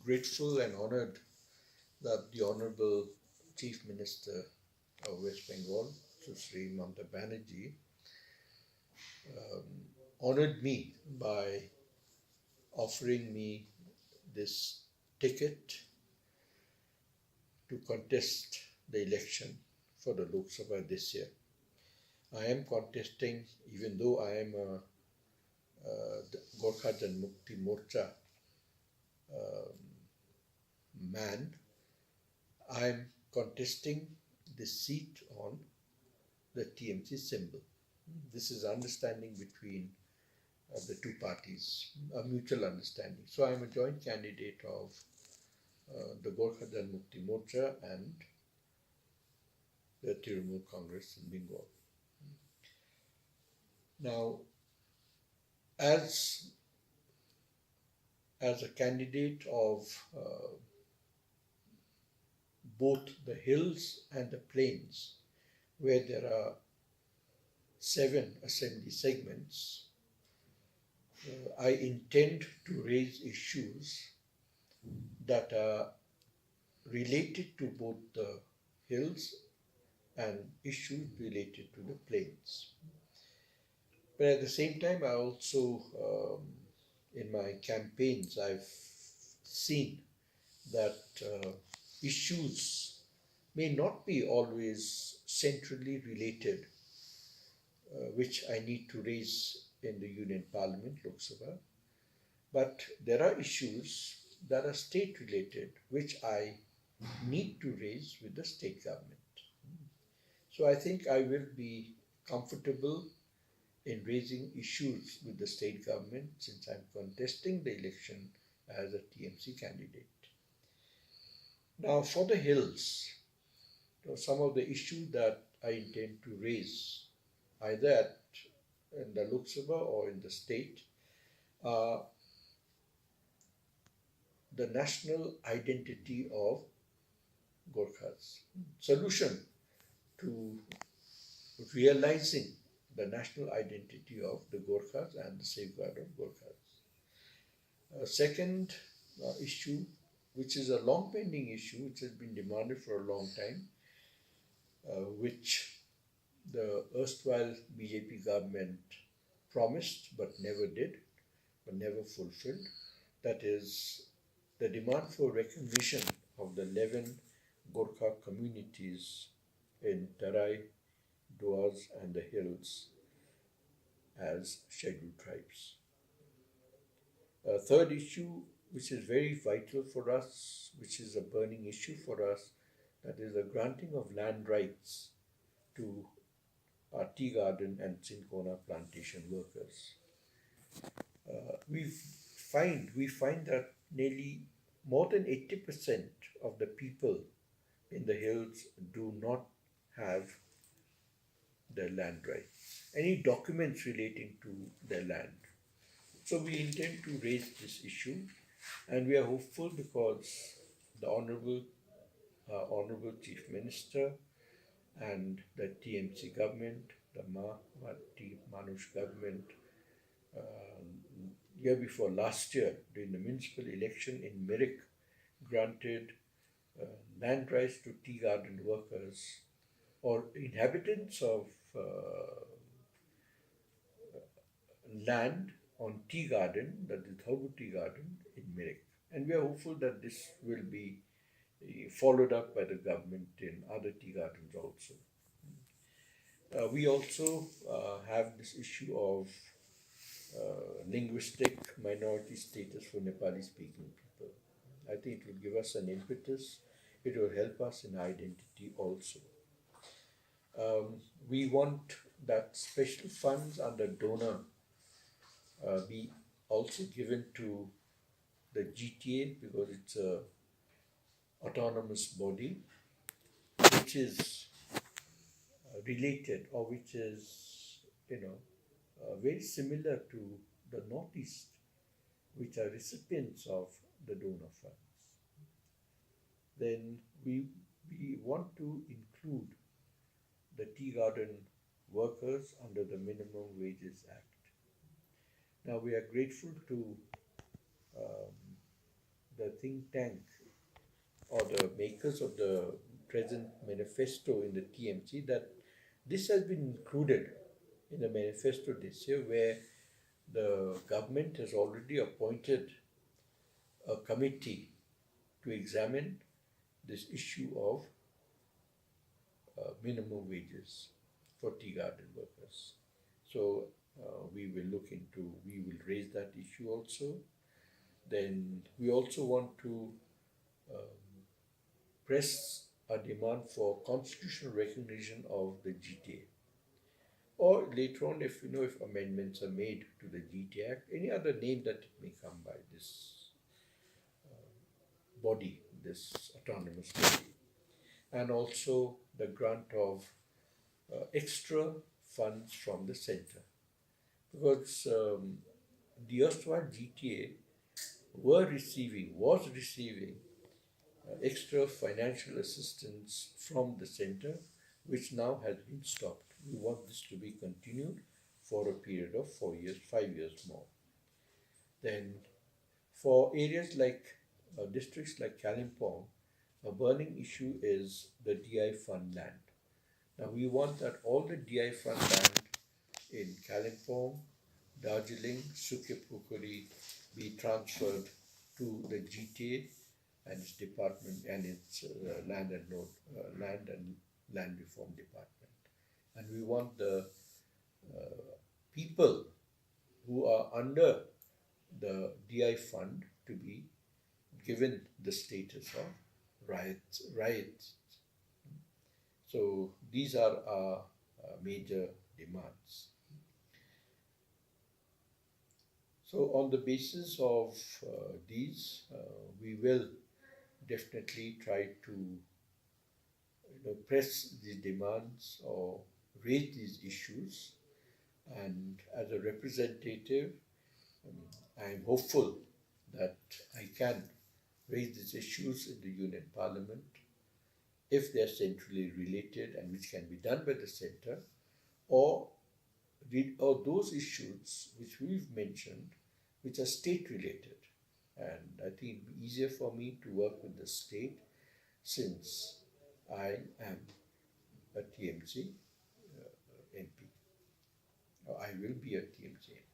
grateful and honored that the Honorable Chief Minister of West Bengal, Sri Mamata Banerjee, um, honored me by offering me this ticket to contest the election for the Lok Sabha this year. I am contesting, even though I am the Gorkha Janmukti Morcha um, man, I am contesting the seat on the TMC symbol. This is understanding between the two parties, a mutual understanding. So I am a joint candidate of the Gorkha Janmukti Morcha and the Trinamool Congress in Bengal. Now, as a candidate of both the hills and the plains, where there are 7 assembly segments, I intend to raise issues that are related to both the hills and issues related to the plains. But at the same time, I also, in my campaigns, I've seen that issues may not be always centrally related, which I need to raise in the Union Parliament, Lok Sabha, but there are issues that are state related, which I need to raise with the state government. So I think I will be comfortable in raising issues with the state government since I'm contesting the election as a TMC candidate. Now, for the hills, some of the issues that I intend to raise, either in the Lok Sabha or in the state, are the national identity of Gorkhas, solution to realizing the national identity of the Gorkhas and the safeguard of Gorkhas. Second issue, which is a long pending issue, which has been demanded for a long time, which the erstwhile BJP government promised but never did, but never fulfilled. That is the demand for recognition of the 11 Gorkha communities in Tarai, Duars, and the hills as scheduled tribes. A third issue, which is very vital for us, which is a burning issue for us, that is the granting of land rights to our tea garden and cinchona plantation workers. We find that nearly more than 80% of the people in the hills do not have their land rights, any documents relating to their land. So we intend to raise this issue, and we are hopeful because the Honorable Chief Minister and the TMC government, the Mahati Manush government, year before last year during the municipal election in Mirik granted land rights to tea garden workers or inhabitants of land on tea garden, that is Thobu tea garden in Mirik. And we are hopeful that this will be followed up by the government in other tea gardens also. We also have this issue of linguistic minority status for Nepali speaking people. I think it will give us an impetus, it will help us in identity also. We want that special funds under donor be also given to the GTA because it's a autonomous body which is related or which is very similar to the Northeast, which are recipients of the donor funds. Then we want to include the tea garden workers under the Minimum Wages Act. Now we are grateful to the the think tank or the makers of the present manifesto in the TMC that this has been included in the manifesto this year, where the government has already appointed a committee to examine this issue of minimum wages for tea garden workers. So we will raise that issue also. Then we also want to um, press a demand for constitutional recognition of the GTA. Or later on, if amendments are made to the GTA Act, any other name that it may come by, this body, this autonomous body, and also the grant of extra funds from the center, because the erstwhile GTA was receiving extra financial assistance from the center, which now has been stopped. We want this to be continued for a period of 4 years, 5 years more. Then, for areas like districts like Kalimpong, a burning issue is the DI fund land. Now, we want that all the DI fund land in Kalimpong, Darjeeling, Sukipukuri be transferred to the GTA and its department and its land and land reform department. And we want the people who are under the DI fund to be given the status of riots. So these are our major demands. So on the basis of these, we will definitely try to press these demands or raise these issues. And as a representative, I am hopeful that I can raise these issues in the Union Parliament if they are centrally related and which can be done by the centre, or those issues which we've mentioned which are state related. And I think it would be easier for me to work with the state since I am a TMC MP, or I will be a TMC MP.